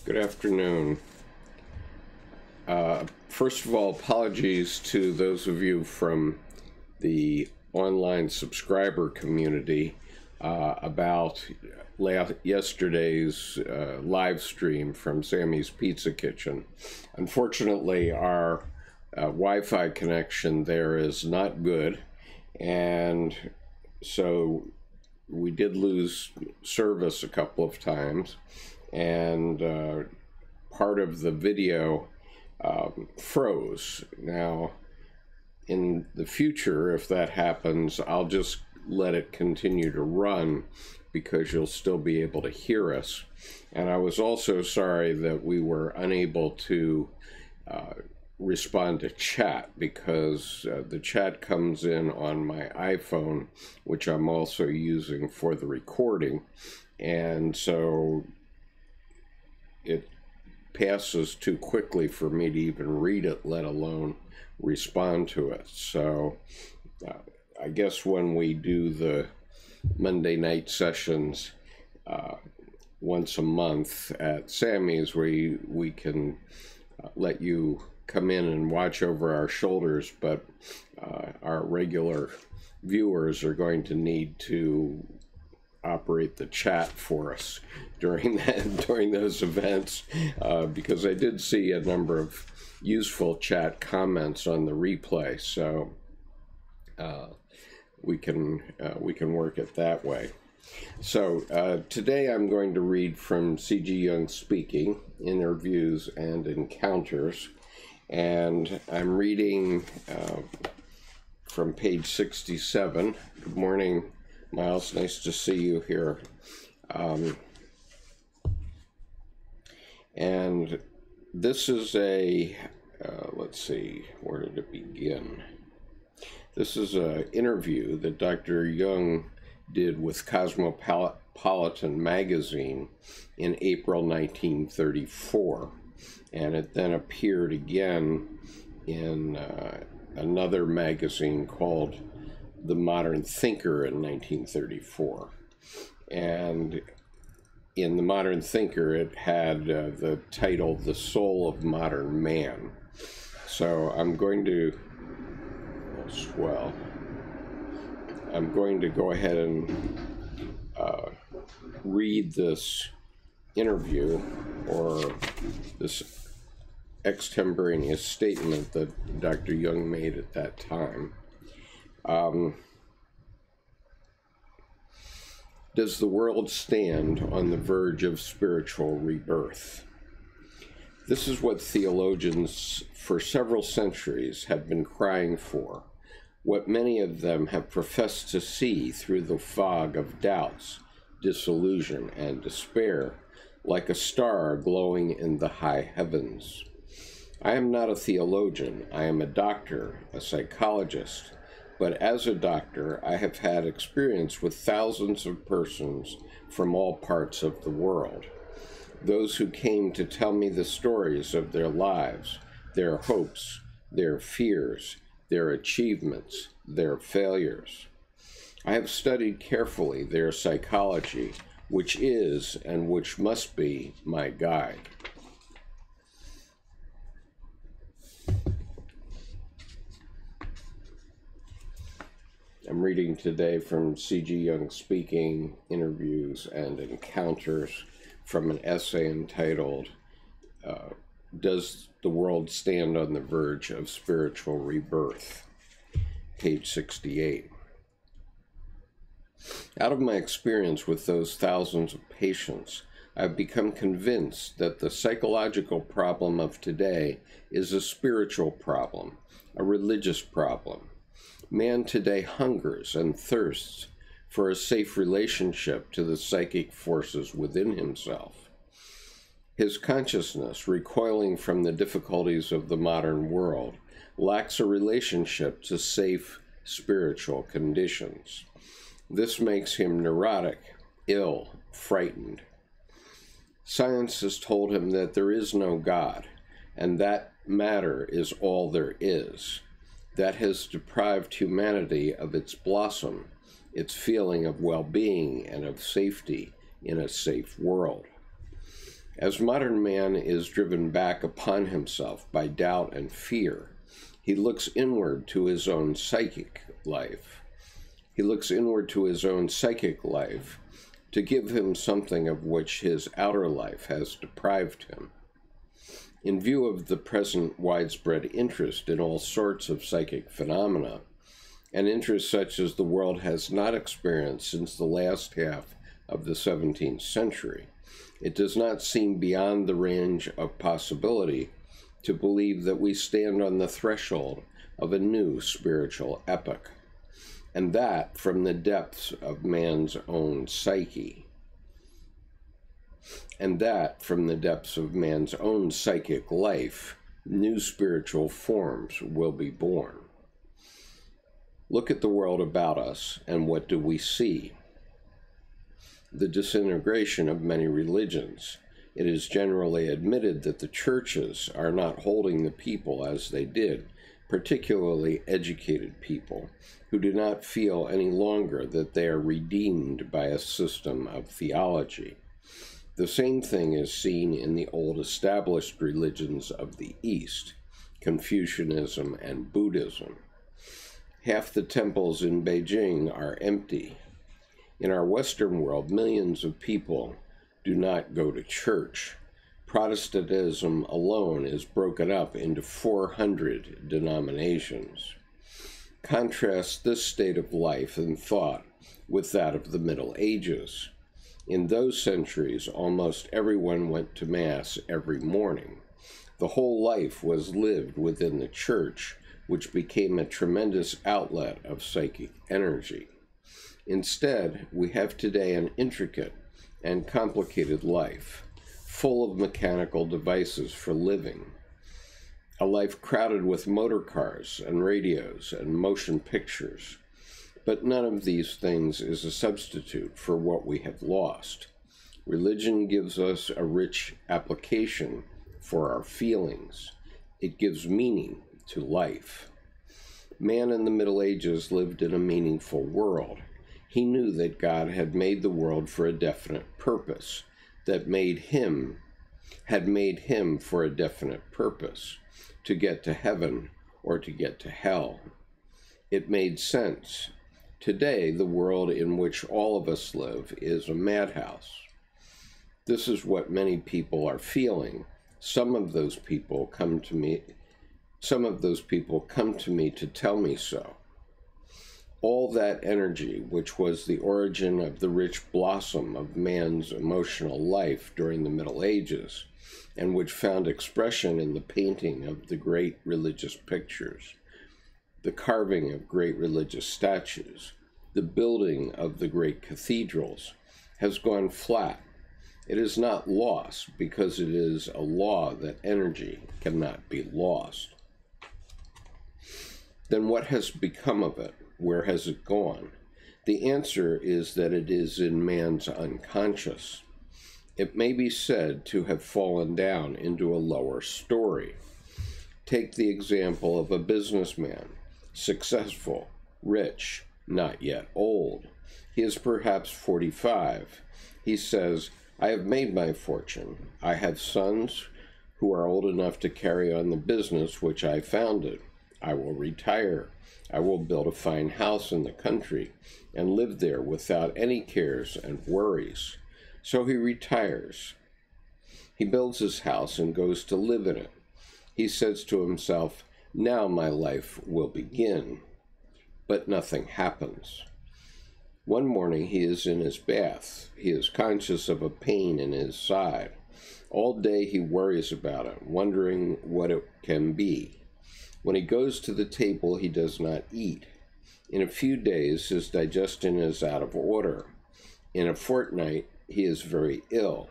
Good afternoon. First of all, apologies to those of you from the online subscriber community about yesterday's live stream from Sammy's Pizza Kitchen. Unfortunately, our Wi-Fi connection there is not good, and so we did lose service a couple of times, and part of the video froze. Now, in the future, if that happens, I'll just let it continue to run because you'll still be able to hear us. And I was also sorry that we were unable to respond to chat because the chat comes in on my iPhone, which I'm also using for the recording, and so it passes too quickly for me to even read it, let alone respond to it. So I guess when we do the Monday night sessions once a month at Sammy's, we can let you come in and watch over our shoulders, but our regular viewers are going to need to operate the chat for us during those events, because I did see a number of useful chat comments on the replay, so we can work it that way. So today I'm going to read from C.G. Jung Speaking, Interviews and Encounters, and I'm reading from page 67. Good morning, Miles. Nice to see you here. And this is a, let's see, where did it begin? This is an interview that Dr. Jung did with Cosmopolitan magazine in April 1934. And it then appeared again in another magazine called The Modern Thinker in 1934. And in The Modern Thinker, it had the title, The Soul of Modern Man. So I'm going to, I'm going to go ahead and read this interview, or this extemporaneous statement that Dr. Jung made at that time. Does the world stand on the verge of spiritual rebirth? This is what theologians for several centuries have been crying for, what many of them have professed to see through the fog of doubts, disillusion, and despair, like a star glowing in the high heavens. I am not a theologian. I am a doctor, a psychologist, but as a doctor, I have had experience with thousands of persons from all parts of the world. Those who came to tell me the stories of their lives, their hopes, their fears, their achievements, their failures. I have studied carefully their psychology, which is and which must be my guide. I'm reading today from C.G. Jung Speaking, Interviews and Encounters, from an essay entitled, Does the World Stand on the Verge of Spiritual Rebirth? Page 68. Out of my experience with those thousands of patients, I've become convinced that the psychological problem of today is a spiritual problem, a religious problem. Man today hungers and thirsts for a safe relationship to the psychic forces within himself. His consciousness, recoiling from the difficulties of the modern world, lacks a relationship to safe spiritual conditions. This makes him neurotic, ill, frightened. Science has told him that there is no God, and that matter is all there is. That has deprived humanity of its blossom, its feeling of well-being and of safety in a safe world. As modern man is driven back upon himself by doubt and fear, he looks inward to his own psychic life. He looks inward to his own psychic life to give him something of which his outer life has deprived him. In view of the present widespread interest in all sorts of psychic phenomena, an interest such as the world has not experienced since the last half of the 17th century, it does not seem beyond the range of possibility to believe that we stand on the threshold of a new spiritual epoch, and that from the depths of man's own psyche. And that from the depths of man's own psychic life, new spiritual forms will be born. Look at the world about us, and what do we see? The disintegration of many religions. It is generally admitted that the churches are not holding the people as they did, particularly educated people, who do not feel any longer that they are redeemed by a system of theology. The same thing is seen in the old established religions of the East, Confucianism and Buddhism. Half the temples in Beijing are empty. In our Western world, millions of people do not go to church. Protestantism alone is broken up into 400 denominations. Contrast this state of life and thought with that of the Middle Ages. In those centuries, almost everyone went to Mass every morning. The whole life was lived within the church, which became a tremendous outlet of psychic energy. Instead, we have today an intricate and complicated life, full of mechanical devices for living. A life crowded with motor cars and radios and motion pictures. But none of these things is a substitute for what we have lost. Religion gives us a rich application for our feelings. It gives meaning to life. Man in the Middle Ages lived in a meaningful world. He knew that God had made the world for a definite purpose, that had made him for a definite purpose, to get to heaven or to get to hell. It made sense. Today, the world in which all of us live is a madhouse. This is what many people are feeling. Some of those people come to me to tell me so. All that energy, which was the origin of the rich blossom of man's emotional life during the Middle Ages, and which found expression in the painting of the great religious pictures, the carving of great religious statues, the building of the great cathedrals, has gone flat. It is not lost because it is a law that energy cannot be lost. Then what has become of it? Where has it gone? The answer is that it is in man's unconscious. It may be said to have fallen down into a lower story. Take the example of a businessman, successful, rich, not yet old. He is perhaps 45. He says, "I have made my fortune. I have sons who are old enough to carry on the business which I founded. I will retire. I will build a fine house in the country and live there without any cares and worries." So he retires. He builds his house and goes to live in it. He says to himself, "Now my life will begin." But nothing happens. One morning he is in his bath. He is conscious of a pain in his side. All day he worries about it, wondering what it can be. When he goes to the table, he does not eat. In a few days, his digestion is out of order. In a fortnight, he is very ill.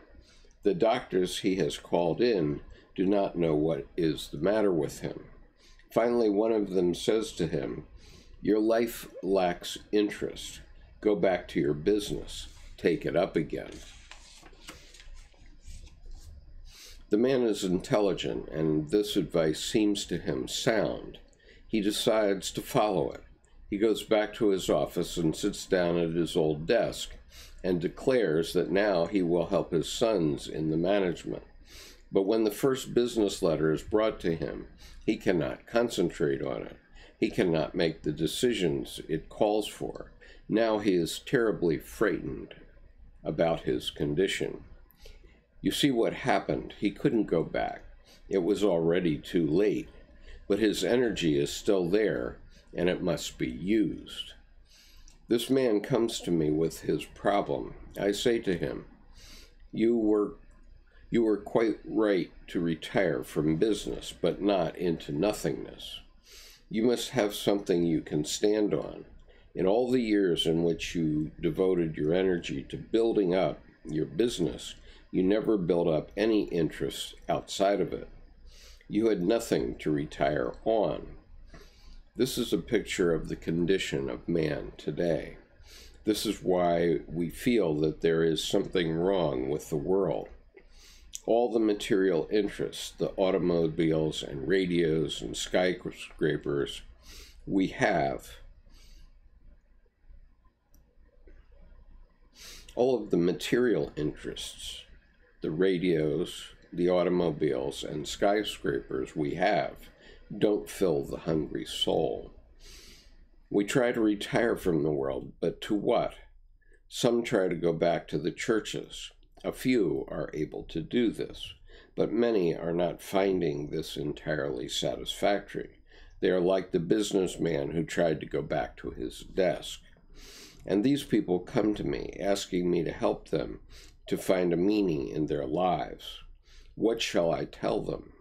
The doctors he has called in do not know what is the matter with him. Finally, one of them says to him, "Your life lacks interest. Go back to your business. Take it up again." The man is intelligent, and this advice seems to him sound. He decides to follow it. He goes back to his office and sits down at his old desk and declares that now he will help his sons in the management. But when the first business letter is brought to him, he cannot concentrate on it. He cannot make the decisions it calls for. Now he is terribly frightened about his condition. You see what happened. He couldn't go back. It was already too late. But his energy is still there, and it must be used. This man comes to me with his problem. I say to him, You were quite right to retire from business, but not into nothingness. You must have something you can stand on. In all the years in which you devoted your energy to building up your business, you never built up any interest outside of it. You had nothing to retire on. This is a picture of the condition of man today. This is why we feel that there is something wrong with the world. All the material interests, the automobiles and radios and skyscrapers we have, all of the material interests, the radios, the automobiles, and skyscrapers we have, don't fill the hungry soul. We try to retire from the world, but to what? Some try to go back to the churches. A few are able to do this, but many are not finding this entirely satisfactory. They are like the businessman who tried to go back to his desk. And these people come to me, asking me to help them to find a meaning in their lives. What shall I tell them?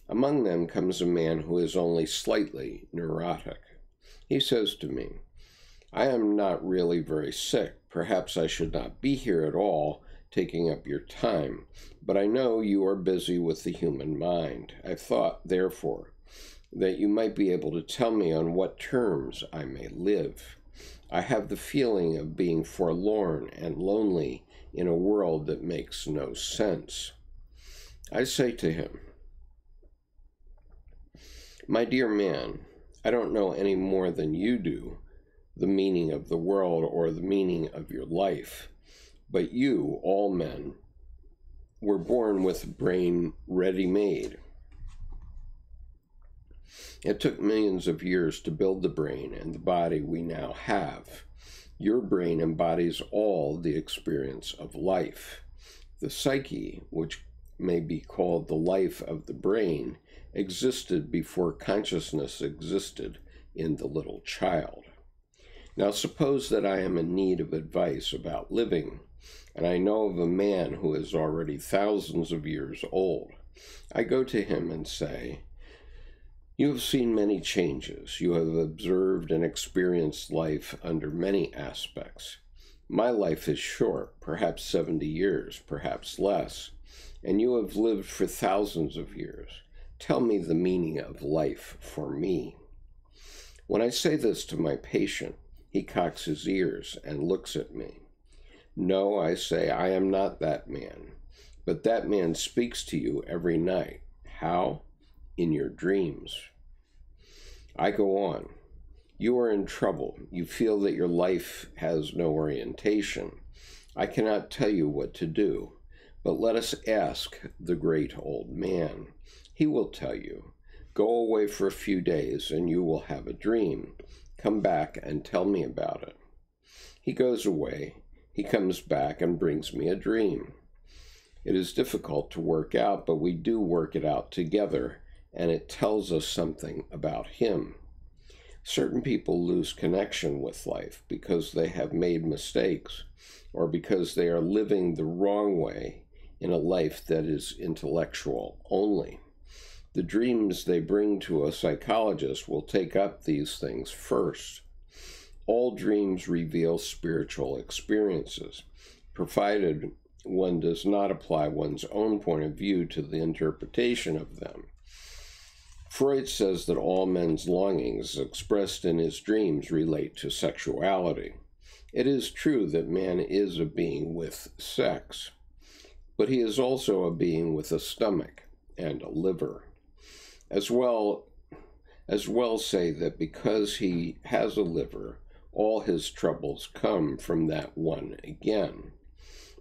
Among them comes a man who is only slightly neurotic. He says to me, I am not really very sick. Perhaps I should not be here at all, taking up your time, but I know you are busy with the human mind. I thought, therefore, that you might be able to tell me on what terms I may live. I have the feeling of being forlorn and lonely in a world that makes no sense. I say to him, My dear man, I don't know any more than you do the meaning of the world or the meaning of your life, but you, all men, were born with a brain ready-made. It took millions of years to build the brain and the body we now have. Your brain embodies all the experience of life. The psyche, which may be called the life of the brain, existed before consciousness existed in the little child. Now suppose that I am in need of advice about living, and I know of a man who is already thousands of years old. I go to him and say, You have seen many changes. You have observed and experienced life under many aspects. My life is short, perhaps 70 years, perhaps less, and you have lived for thousands of years. Tell me the meaning of life for me. When I say this to my patient, he cocks his ears and looks at me. No, I say, I am not that man, but that man speaks to you every night. How? In your dreams. I go on. You are in trouble. You feel that your life has no orientation. I cannot tell you what to do, but let us ask the great old man. He will tell you. Go away for a few days and you will have a dream. Come back and tell me about it. He goes away. He comes back and brings me a dream. It is difficult to work out, but we do work it out together, and it tells us something about him. Certain people lose connection with life because they have made mistakes or because they are living the wrong way in a life that is intellectual only. The dreams they bring to a psychologist will take up these things first. All dreams reveal spiritual experiences, provided one does not apply one's own point of view to the interpretation of them. Freud says that all men's longings expressed in his dreams relate to sexuality. It is true that man is a being with sex, but he is also a being with a stomach and a liver. As well say that because he has a liver, All his troubles come from that one again.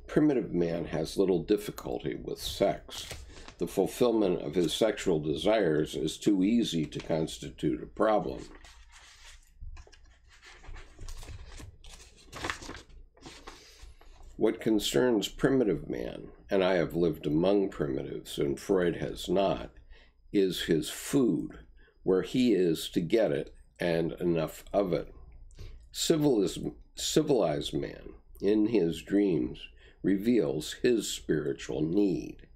Primitive man has little difficulty with sex. The fulfillment of his sexual desires is too easy to constitute a problem. What concerns primitive man, and I have lived among primitives and Freud has not, is his food, where he is to get it and enough of it. Civilized man, in his dreams, reveals his spiritual need.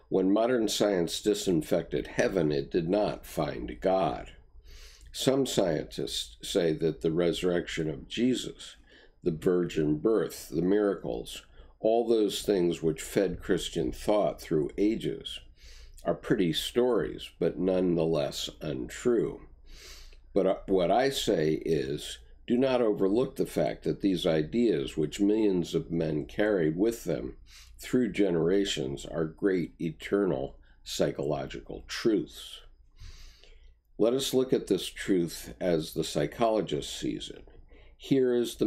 When modern science disinfected heaven, it did not find God. Some scientists say that the resurrection of Jesus, the virgin birth, the miracles, all those things which fed Christian thought through ages, are pretty stories, but nonetheless untrue. But what I say is, do not overlook the fact that these ideas, which millions of men carried with them through generations, are great eternal psychological truths. Let us look at this truth as the psychologist sees it. Here is the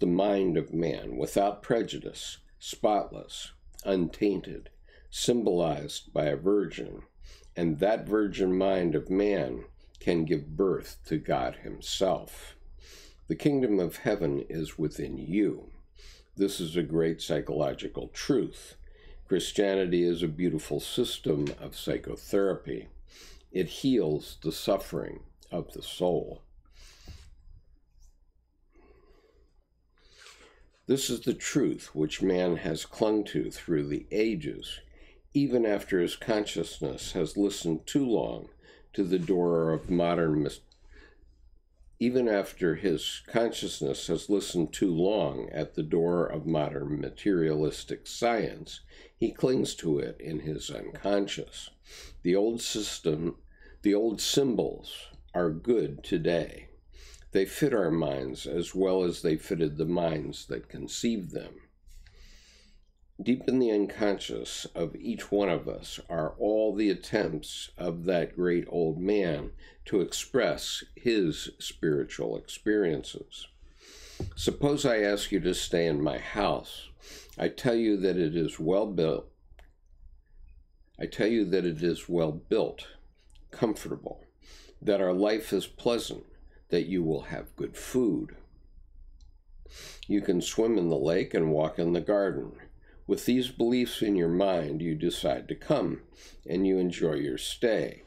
mind of man, without prejudice, spotless, untainted, symbolized by a virgin, and that virgin mind of man can give birth to God himself. The kingdom of heaven is within you. This is a great psychological truth. Christianity is a beautiful system of psychotherapy. It heals the suffering of the soul. This is the truth which man has clung to through the ages, even after his consciousness has listened too long to the door of modern materialistic science, he clings to it in his unconscious. The old symbols are good today. They fit our minds as well as they fitted the minds that conceived them. Deep in the unconscious of each one of us are all the attempts of that great old man to express his spiritual experiences. Suppose I ask you to stay in my house. I tell you that it is well built. Comfortable, that our life is pleasant, that you will have good food. You can swim in the lake and walk in the garden. With these beliefs in your mind, you decide to come, and you enjoy your stay.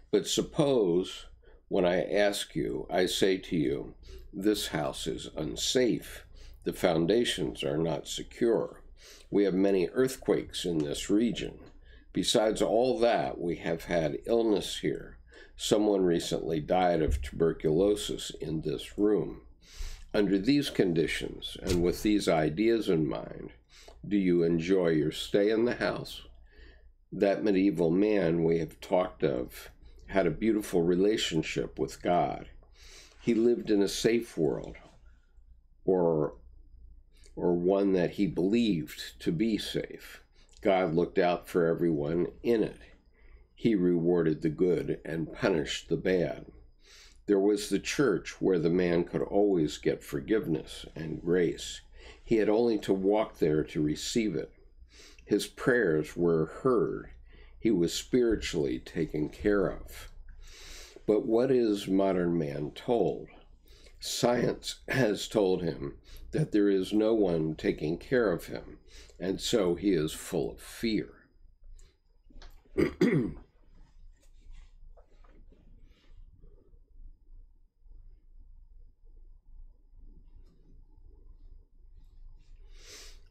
But suppose, when I ask you, I say to you, this house is unsafe. The foundations are not secure. We have many earthquakes in this region. Besides all that, we have had illness here. Someone recently died of tuberculosis in this room. Under these conditions, and with these ideas in mind, do you enjoy your stay in the house? That medieval man we have talked of had a beautiful relationship with God. He lived in a safe world, or one that he believed to be safe. God looked out for everyone in it. He rewarded the good and punished the bad. There was the church where the man could always get forgiveness and grace. He had only to walk there to receive it. His prayers were heard. He was spiritually taken care of. But what is modern man told? Science has told him that there is no one taking care of him, and so he is full of fear.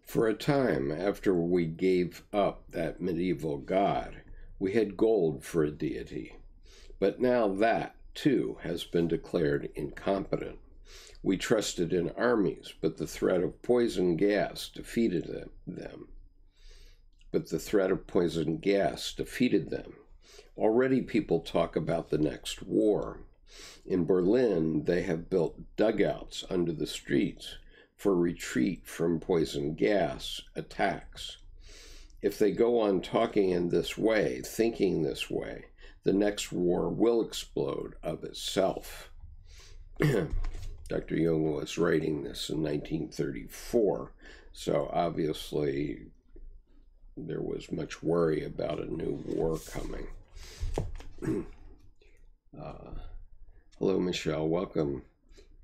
For a time after we gave up that medieval god, we had gold for a deity. But now that, too, has been declared incompetent. We trusted in armies, but the threat of poison gas defeated them. Already people talk about the next war. In Berlin, they have built dugouts under the streets for retreat from poison gas attacks. If they go on talking in this way, thinking this way, the next war will explode of itself. Dr. Jung was writing this in 1934, so obviously there was much worry about a new war coming. Hello, Michelle. Welcome.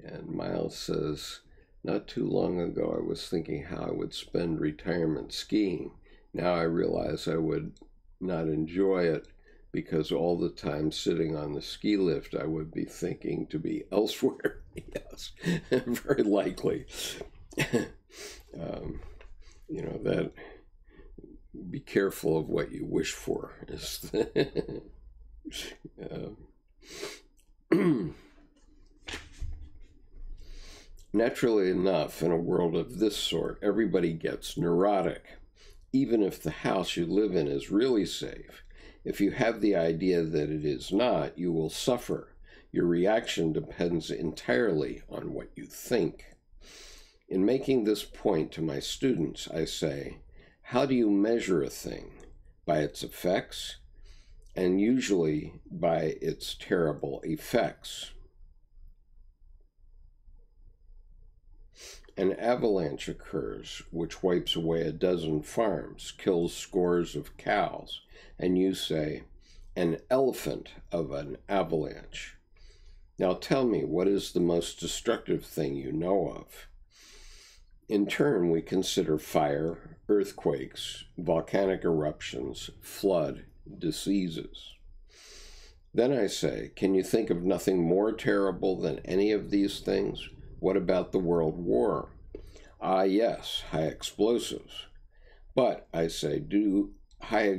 And Miles says, not too long ago I was thinking how I would spend retirement skiing. Now I realize I would not enjoy it because all the time sitting on the ski lift I would be thinking to be elsewhere. Yes, very likely. You know, that be careful of what you wish for. Naturally enough, in a world of this sort, everybody gets neurotic. Even if the house you live in is really safe, if you have the idea that it is not, you will suffer. Your reaction depends entirely on what you think. In making this point to my students, I say, how do you measure a thing? By its effects, and usually by its terrible effects. An avalanche occurs, which wipes away a dozen farms, kills scores of cows, and you say, an elephant of an avalanche. Now tell me, what is the most destructive thing you know of? In turn, we consider fire, earthquakes, volcanic eruptions, flood, diseases. Then I say, can you think of nothing more terrible than any of these things? What about the World War? Ah, yes, high explosives. But, I say, do high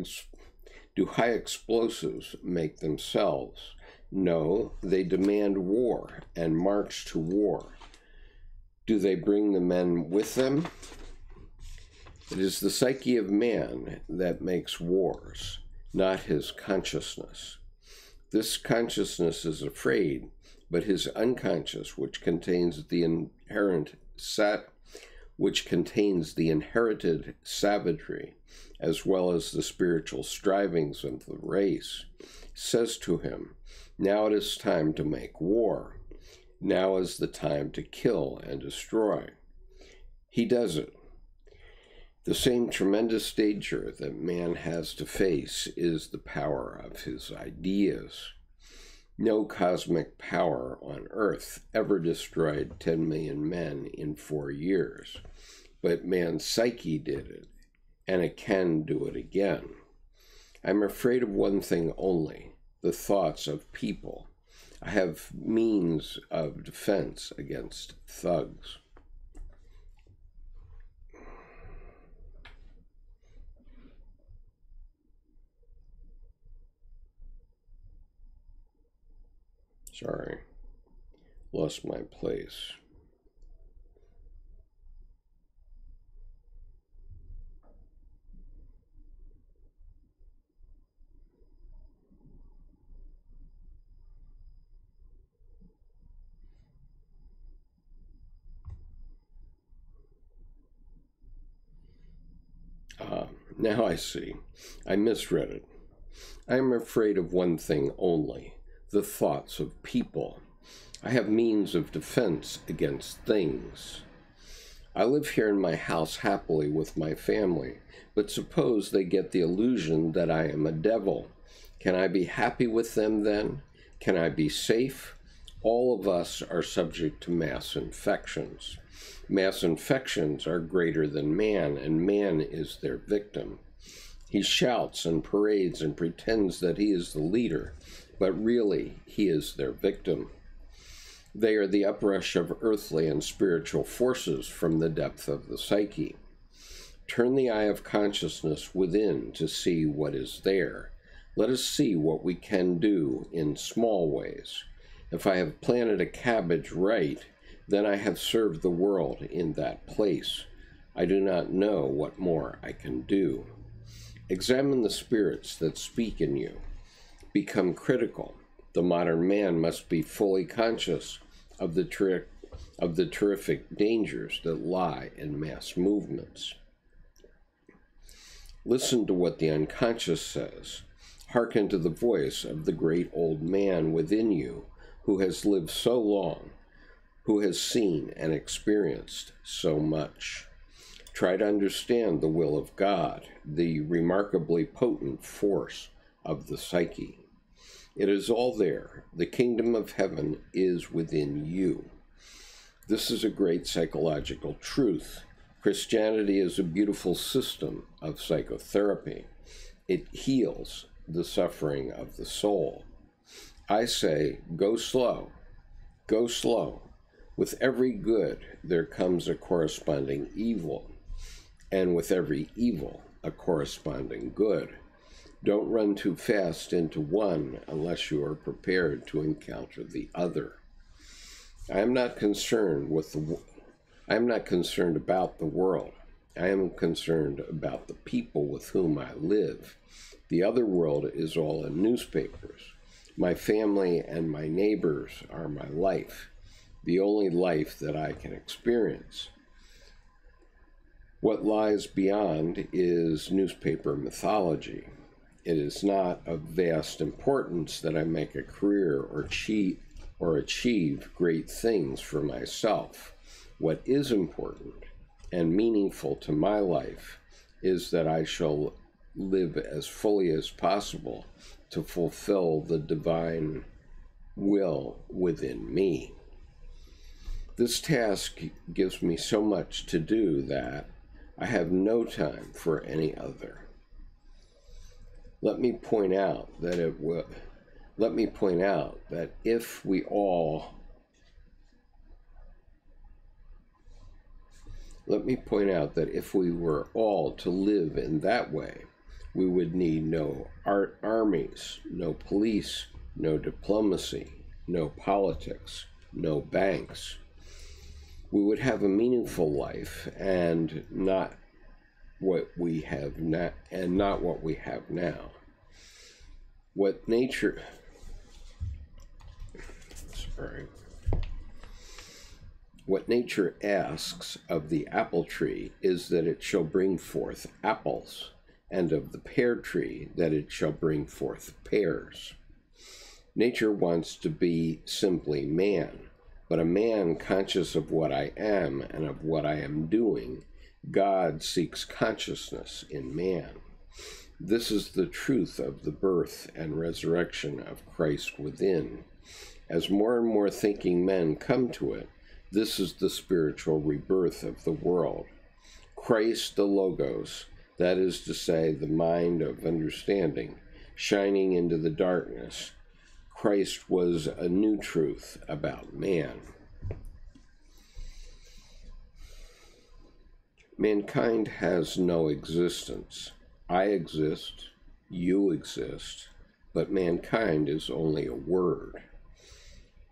explosives make themselves? No, they demand war and march to war. Do they bring the men with them? It is the psyche of man that makes wars, not his consciousness. This consciousness is afraid, but his unconscious, which contains the inherited savagery, as well as the spiritual strivings of the race, says to him, now it is time to make war. Now is the time to kill and destroy. He does it. The same tremendous danger that man has to face is the power of his ideas. No cosmic power on Earth ever destroyed 10 million men in 4 years, but man's psyche did it, and it can do it again. I'm afraid of one thing only, the thoughts of people. I have means of defense against thugs. Sorry, lost my place. Now I see. I misread it. I am afraid of one thing only, the thoughts of people. I have means of defense against things. I live here in my house happily with my family, but suppose they get the illusion that I am a devil. Can I be happy with them then? Can I be safe? All of us are subject to mass infections. Mass infections are greater than man, and man is their victim. He shouts and parades and pretends that he is the leader, but really he is their victim. They are the uprush of earthly and spiritual forces from the depth of the psyche. Turn the eye of consciousness within to see what is there. Let us see what we can do in small ways. If I have planted a cabbage right, then I have served the world in that place. I do not know what more I can do. Examine the spirits that speak in you. Become critical. The modern man must be fully conscious of the terrific dangers that lie in mass movements. Listen to what the unconscious says. Hearken to the voice of the great old man within you who has lived so long. who has seen and experienced so much. Try to understand the will of God, the remarkably potent force of the psyche. It is all there. The kingdom of heaven is within you. This is a great psychological truth. Christianity is a beautiful system of psychotherapy. It heals the suffering of the soul. I say, go slow, go slow. With every good, there comes a corresponding evil, and with every evil, a corresponding good. Don't run too fast into one unless you are prepared to encounter the other. I am not concerned about the world. I am concerned about the people with whom I live. The other world is all in newspapers. My family and my neighbors are my life, the only life that I can experience. What lies beyond is newspaper mythology. It is not of vast importance that I make a career or achieve great things for myself. What is important and meaningful to my life is that I shall live as fully as possible to fulfill the divine will within me. This task gives me so much to do that I have no time for any other. Let me point out that if we were all to live in that way, we would need no armies, no police, no diplomacy, no politics, no banks. We would have a meaningful life and not what we have now. What nature asks of the apple tree is that it shall bring forth apples, and of the pear tree that it shall bring forth pears. Nature wants to be simply man, but a man conscious of what I am and of what I am doing. God seeks consciousness in man. This is the truth of the birth and resurrection of Christ within. As more and more thinking men come to it, this is the spiritual rebirth of the world. Christ the Logos, that is to say, the mind of understanding, shining into the darkness. Christ was a new truth about man. Mankind has no existence. I exist, you exist, but mankind is only a word.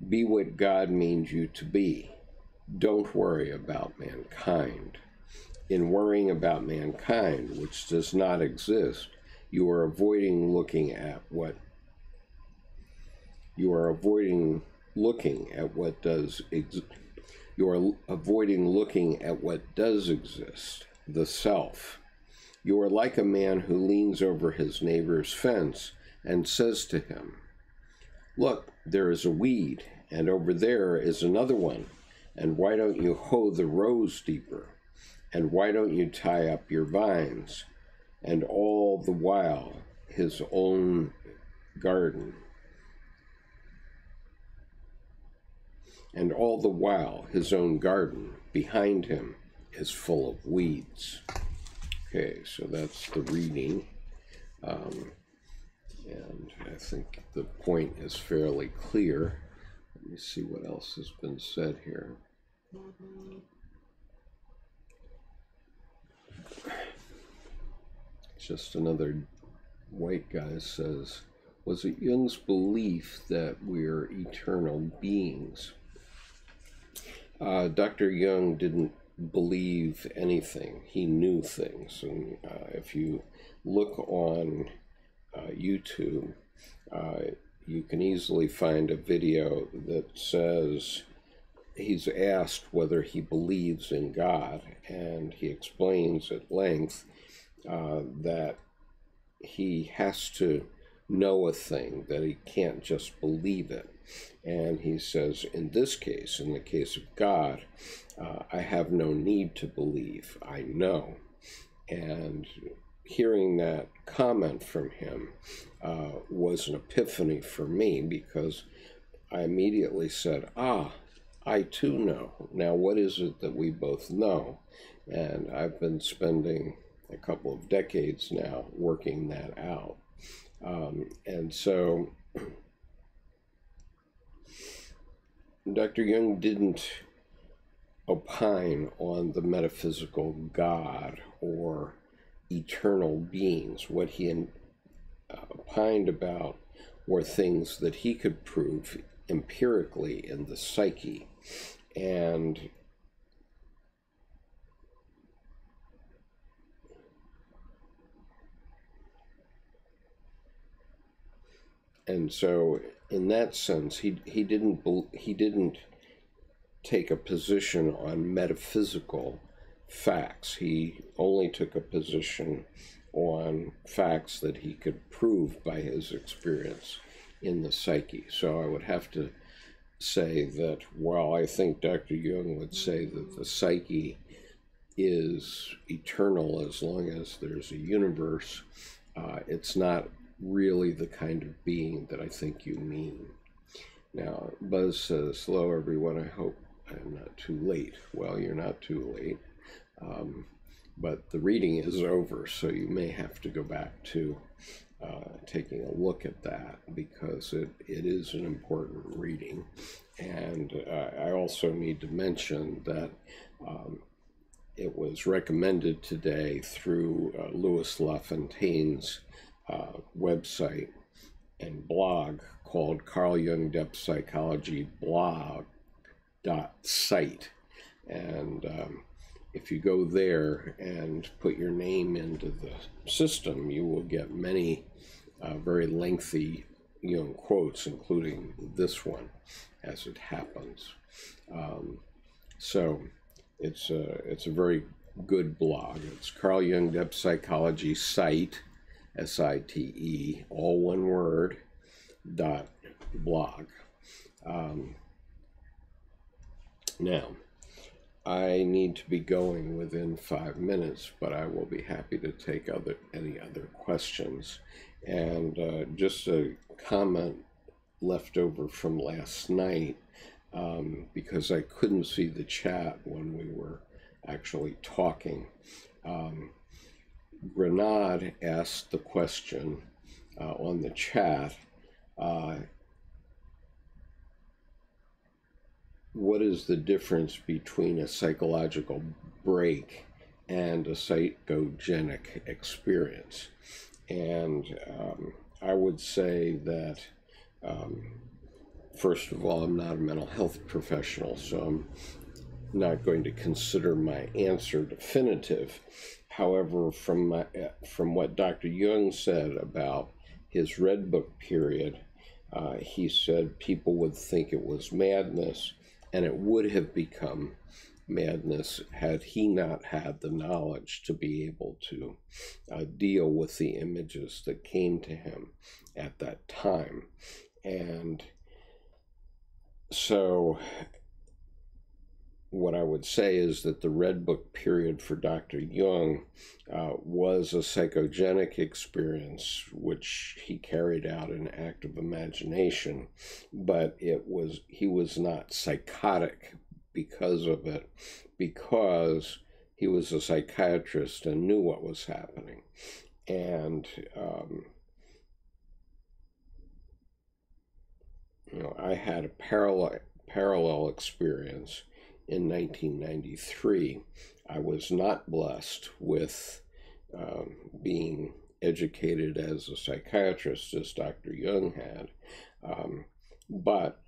Be what God means you to be. Don't worry about mankind. In worrying about mankind, which does not exist, you are avoiding looking at what does exist, the self. You are like a man who leans over his neighbor's fence and says to him, "Look, there is a weed, and over there is another one, and why don't you hoe the rows deeper? And why don't you tie up your vines?" And all the while his own garden behind him is full of weeds. Okay, so that's the reading. And I think the point is fairly clear. Let me see what else has been said here. Just another white guy says, was it Jung's belief that we're eternal beings? Dr. Jung didn't believe anything. He knew things. And if you look on YouTube, you can easily find a video that says he's asked whether he believes in God, and he explains at length that he has to know a thing, that he can't just believe it. And he says, in this case, in the case of God, I have no need to believe, I know. And hearing that comment from him was an epiphany for me, because I immediately said, I too know. Now, what is it that we both know? And I've been spending a couple of decades now working that out. And so Dr. Jung didn't opine on the metaphysical God or eternal beings. What he opined about were things that he could prove empirically in the psyche. And so in that sense, he didn't take a position on metaphysical facts. He only took a position on facts that he could prove by his experience in the psyche. So I would have to say that while I think Dr. Jung would say that the psyche is eternal as long as there's a universe, it's not really the kind of being that I think you mean. Now, Buzz says, hello everyone, I hope I'm not too late. Well, you're not too late, but the reading is over, so you may have to go back to taking a look at that, because it is an important reading. And I also need to mention that it was recommended today through Louis LaFontaine's website and blog called Carl Jung Depth Psychology blog.site. And if you go there and put your name into the system, you will get many very lengthy Jung quotes, including this one, as it happens. So it's a very good blog. It's Carl Jung Depth Psychology Site, S-I-T-E, all one word, .blog. Now, I need to be going within 5 minutes, but I will be happy to take any other questions. And just a comment left over from last night, because I couldn't see the chat when we were actually talking. Grenade asked the question on the chat, what is the difference between a psychological break and a psychogenic experience? And I would say that, first of all, I'm not a mental health professional, so I'm not going to consider my answer definitive. However, from what Dr. Jung said about his Red Book period, he said people would think it was madness, and it would have become madness had he not had the knowledge to be able to deal with the images that came to him at that time. And so what I would say is that the Red Book period for Dr. Jung was a psychogenic experience, which he carried out in active imagination, but he was not psychotic because of it, because he was a psychiatrist and knew what was happening. And I had a parallel experience in 1993. I was not blessed with being educated as a psychiatrist as Dr. Jung had, but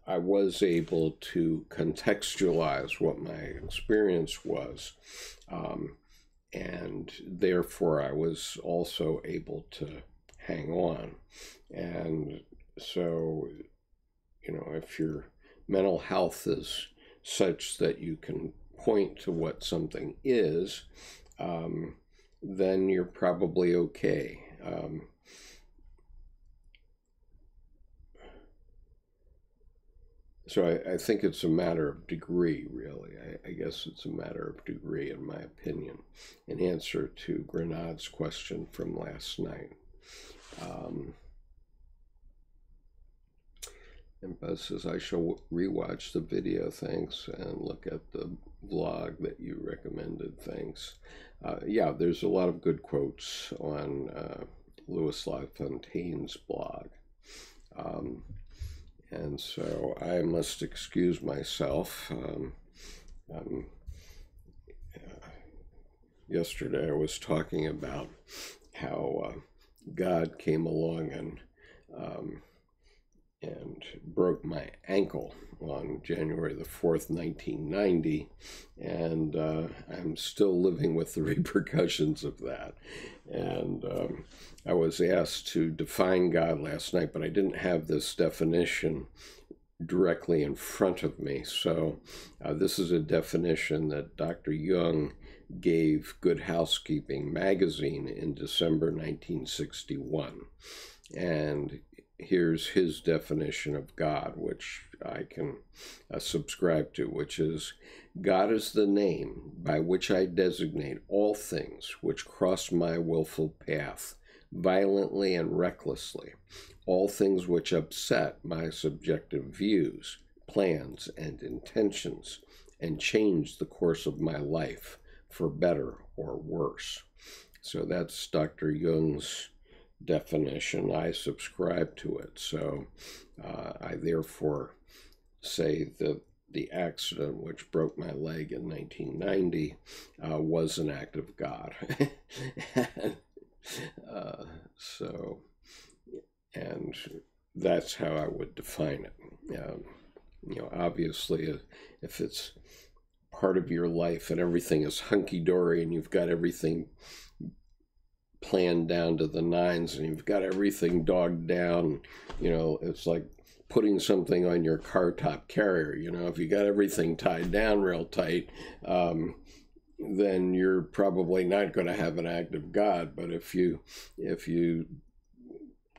I was able to contextualize what my experience was, and therefore I was also able to hang on. And so, if your mental health is such that you can point to what something is, then you're probably okay. So I think it's a matter of degree, really. I guess it's a matter of degree, in my opinion, in answer to Grenad's question from last night. And Buzz says, I shall rewatch the video, thanks, and look at the vlog that you recommended, thanks. Yeah, there's a lot of good quotes on Louis LaFontaine's blog. And so I must excuse myself. Yesterday I was talking about how God came along and broke my ankle on January the 4th, 1990, and I'm still living with the repercussions of that. And I was asked to define God last night, but I didn't have this definition directly in front of me. So this is a definition that Dr. Jung gave Good Housekeeping magazine in December 1961. And here's his definition of God, which I can subscribe to, which is, God is the name by which I designate all things which cross my willful path, violently and recklessly, all things which upset my subjective views, plans, and intentions, and change the course of my life for better or worse. So that's Dr. Jung's definition. I subscribe to it. So I therefore say that the accident which broke my leg in 1990 was an act of God. And that's how I would define it. You know, obviously, if it's part of your life and everything is hunky-dory and you've got everything planned down to the nines and you've got everything dogged down, you know, it's like putting something on your car top carrier. You know, if you got everything tied down real tight, then you're probably not going to have an act of God. But if you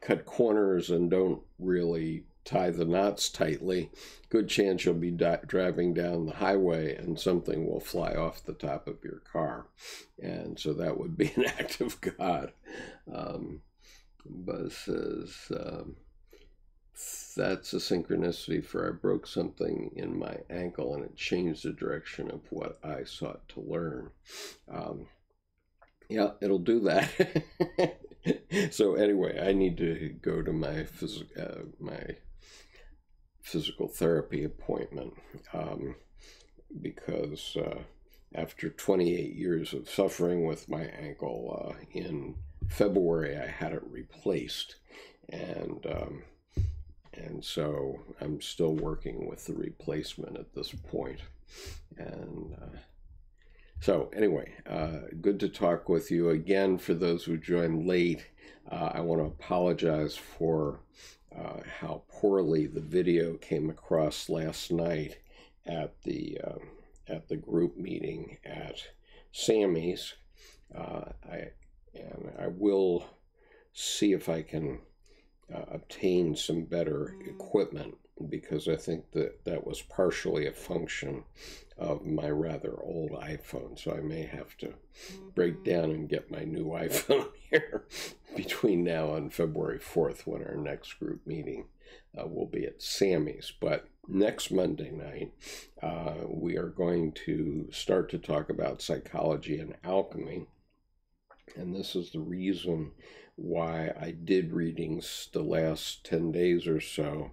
cut corners and don't really tie the knots tightly, good chance you'll be driving down the highway and something will fly off the top of your car. And so that would be an act of God. Buzz says, that's a synchronicity, for I broke something in my ankle and it changed the direction of what I sought to learn. Yeah, it'll do that. So anyway, I need to go to my physical therapy appointment because after 28 years of suffering with my ankle, in February I had it replaced, and so I'm still working with the replacement at this point. And so anyway, good to talk with you again. For those who joined late, I want to apologize for how poorly the video came across last night at the group meeting at Sammy's. I will see if I can obtain some better equipment, because I think that was partially a function of my rather old iPhone. So I may have to break down and get my new iPhone here between now and February 4th, when our next group meeting will be at Sammy's. But next Monday night, we are going to start to talk about psychology and alchemy. And this is the reason why I did readings the last 10 days or so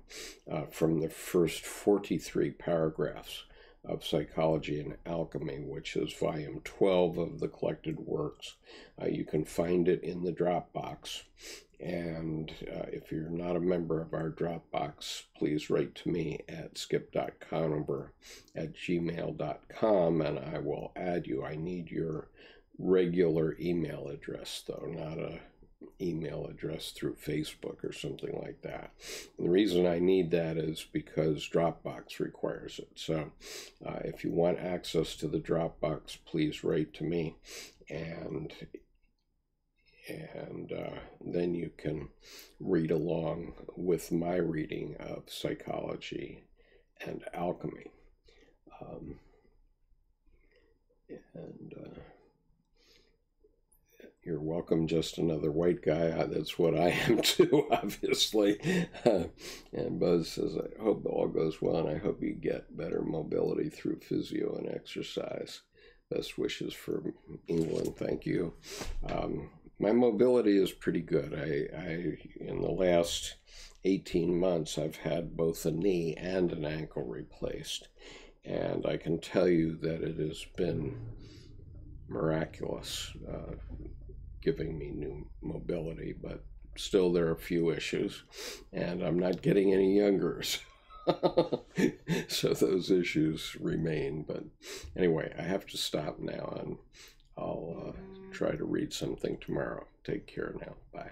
from the first 43 paragraphs of Psychology and Alchemy, which is volume 12 of the collected works. You can find it in the Dropbox. And if you're not a member of our Dropbox, please write to me at skip.conover@gmail.com and I will add you. I need your regular email address, though, not a email address through Facebook or something like that. And the reason I need that is because Dropbox requires it. So if you want access to the Dropbox, please write to me, and then you can read along with my reading of Psychology and alchemy. And you're welcome, just another white guy. That's what I am too, obviously. And Buzz says, I hope all goes well, and I hope you get better mobility through physio and exercise. Best wishes for England. Thank you. My mobility is pretty good. I in the last 18 months, I've had both a knee and an ankle replaced. And I can tell you that it has been miraculous, giving me new mobility, but still there are a few issues, and I'm not getting any younger, so those issues remain. But anyway, I have to stop now, and I'll try to read something tomorrow. Take care now. Bye.